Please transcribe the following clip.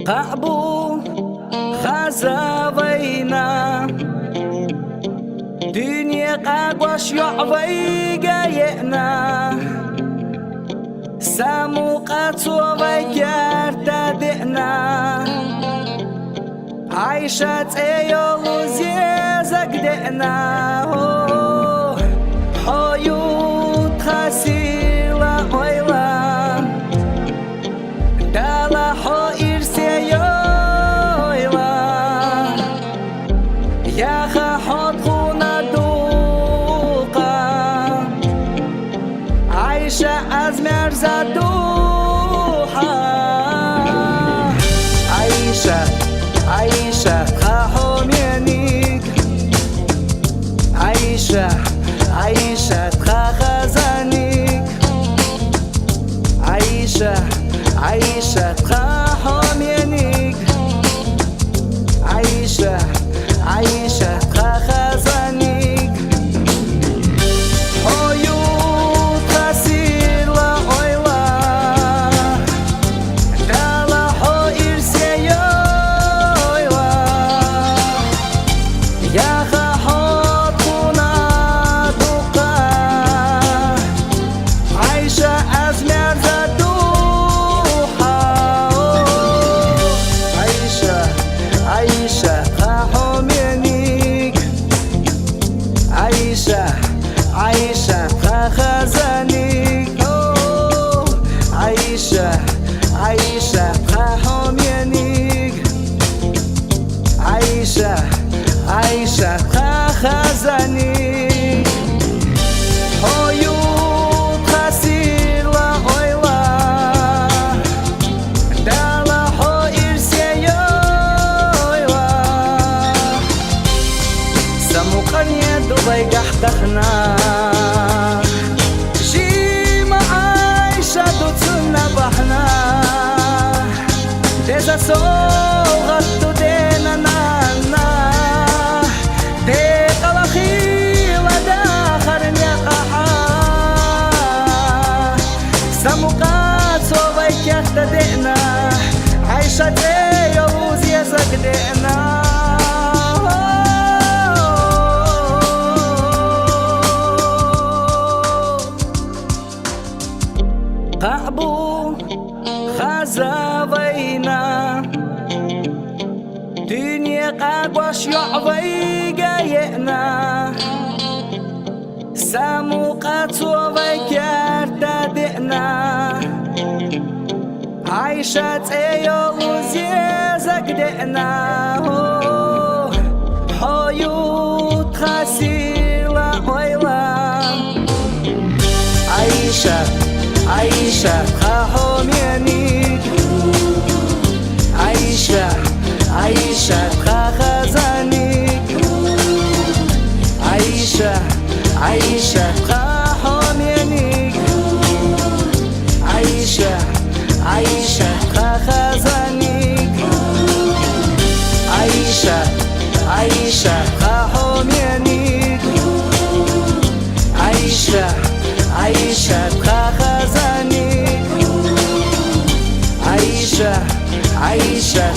قعبو خزاوينا دنيا قاقوش يعوي قايقنا سامو قاتو ويكار تادئنا عايشة ايو زيزك دئنا حيوت خسيلة ويلا دالا حائر سيويلا يا خاحط خونا دوقا عايشة أزمر زدوحا عايشة خاحوم ينيك عايشة خازانيك عايشة خاحوم ينيك عايشة خازانيك حيوت خسيلة ويلا دالا حائر سيويلا يا خاحطنا دوقا عايشة أزمر زدوحا عايشة خاحوم ينيك عايشة خازانيك عايشة خاحوم ينيك عايشة خازانيك حيوت خسيلة ويلا دالا حائر سيويلا سموقن يدو بيقحتخنا جيما عايشة دوتسنا بحنا ديزا صوغتو دينا نانا ديقا لخيلة داخر نيقاحا سموقات صوبيك يختدئنا عايشة ديوز يزك دئنا قعبو خزاوينا دنيا قاقوش يعوي قايقنا سامو قاتو ويكار تادئنا عايشة ايو زيزك دئنا حيوت خسيلة ويلا عايشة خاحوم ينيك عايشة خازانيك عايشة خاحوم ينيك عايشة خازانيك عايشة خاحوم ينيك عايشة خازانيك عايشة